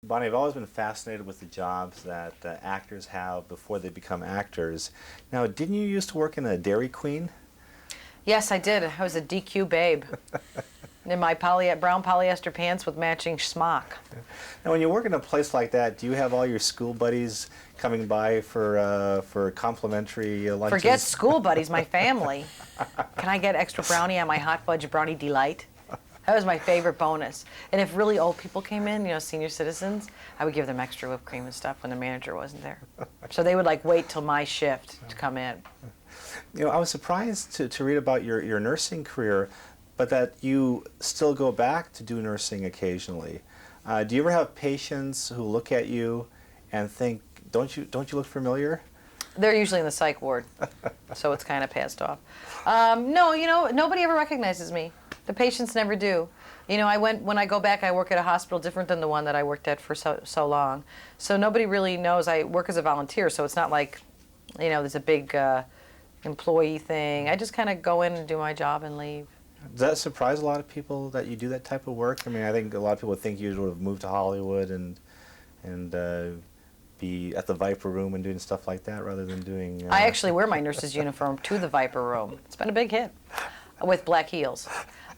Bonnie, I've always been fascinated with the jobs that actors have before they become actors. Now, didn't you used to work in a Dairy Queen? Yes, I did. I was a DQ babe in my brown polyester pants with matching smock. Now, when you work in a place like that, do you have all your school buddies coming by for complimentary lunches? Forget school buddies, my family. Can I get extra brownie on my hot fudge brownie delight? That was my favorite bonus. And if really old people came in, senior citizens, I would give them extra whipped cream and stuff when the manager wasn't there. So they would wait till my shift to come in. I was surprised to read about your nursing career, but that you still go back to do nursing occasionally. Do you ever have patients who look at you and think, don't you look familiar? They're usually in the psych ward, so it's kind of passed off. No, nobody ever recognizes me. The patients never do. When I go back, I work at a hospital different than the one that I worked at for so long. So nobody really knows. I work as a volunteer, so it's not like, there's a big employee thing. I just kind of go in and do my job and leave. Does that surprise a lot of people that you do that type of work? I mean, I think a lot of people think you would have moved to Hollywood and be at the Viper Room and doing stuff like that rather than doing... I actually wear my nurse's uniform to the Viper Room. It's been a big hit with black heels.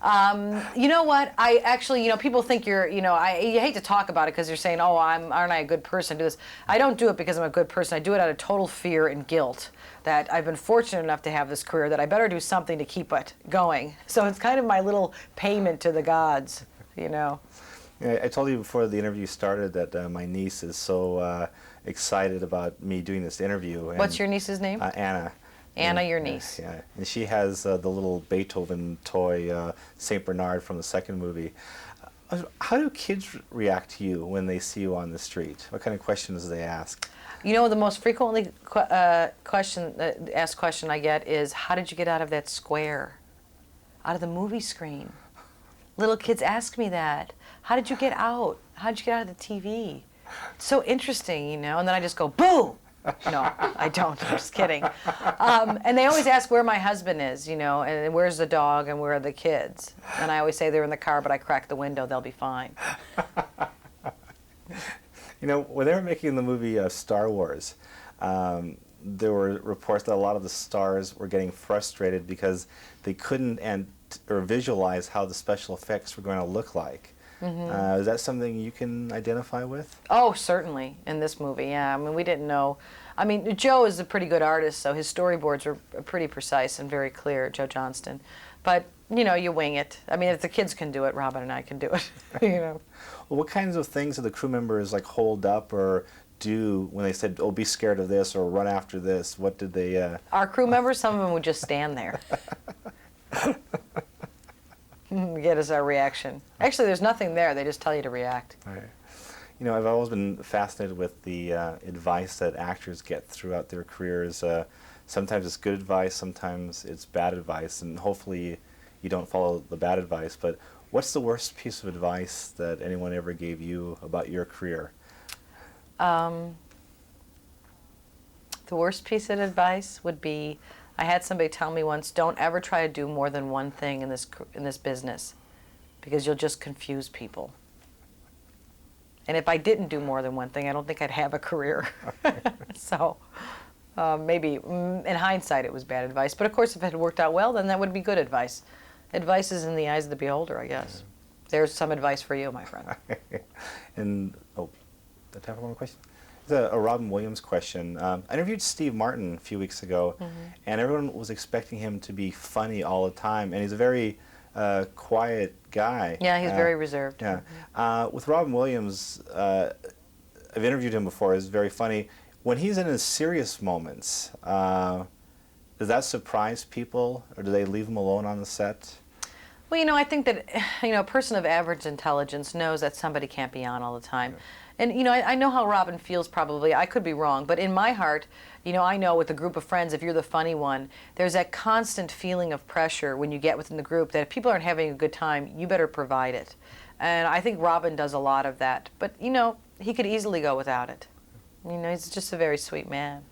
You know what? I actually, people think you hate to talk about it because you're saying, oh, aren't I a good person to do this? I don't do it because I'm a good person. I do it out of total fear and guilt that I've been fortunate enough to have this career that I better do something to keep it going. So it's kind of my little payment to the gods, Yeah, I told you before the interview started that my niece is so excited about me doing this interview. And, what's your niece's name? Anna. Anna, your niece. Yeah, and she has the little Beethoven toy, Saint Bernard from the second movie. How do kids react to you when they see you on the street? What kind of questions do they ask? The most frequently asked question I get is, how did you get out of that square? Out of the movie screen. Little kids ask me that. How did you get out? How did you get out of the TV? It's so interesting, and then I just go, boo! No, I don't. I'm just kidding. And they always ask where my husband is, and where's the dog and where are the kids? And I always say they're in the car, but I crack the window. They'll be fine. When they were making the movie Star Wars, there were reports that a lot of the stars were getting frustrated because they couldn't visualize how the special effects were going to look like. Mm-hmm. Is that something you can identify with? Oh, certainly, in this movie, yeah. I mean, we didn't know. I mean, Joe is a pretty good artist, so his storyboards are pretty precise and very clear, Joe Johnston. But, you wing it. I mean, if the kids can do it, Robin and I can do it, Well, what kinds of things do the crew members, hold up or do when they said, oh, be scared of this or run after this? What did they... Our crew members, some of them would just stand there. Get us our reaction. Actually, there's nothing there. They just tell you to react. Right. I've always been fascinated with the advice that actors get throughout their careers. Sometimes it's good advice, sometimes it's bad advice, and hopefully you don't follow the bad advice. But what's the worst piece of advice that anyone ever gave you about your career? The worst piece of advice would be, I had somebody tell me once, don't ever try to do more than one thing in this business because you'll just confuse people. And if I didn't do more than one thing, I don't think I'd have a career. So maybe in hindsight it was bad advice. But of course if it had worked out well, then that would be good advice. Advice is in the eyes of the beholder, I guess. There's some advice for you, my friend. And, do I have one more question? It's a Robin Williams question. I interviewed Steve Martin a few weeks ago, and everyone was expecting him to be funny all the time, and he's a very quiet guy. Yeah, he's very reserved. Yeah. With Robin Williams, I've interviewed him before. He's very funny. When he's in his serious moments, does that surprise people, or do they leave him alone on the set? Well, I think that, a person of average intelligence knows that somebody can't be on all the time. Yeah. And, I know how Robin feels probably. I could be wrong. But in my heart, I know with a group of friends, if you're the funny one, there's that constant feeling of pressure when you get within the group that if people aren't having a good time, you better provide it. And I think Robin does a lot of that. But, he could easily go without it. He's just a very sweet man.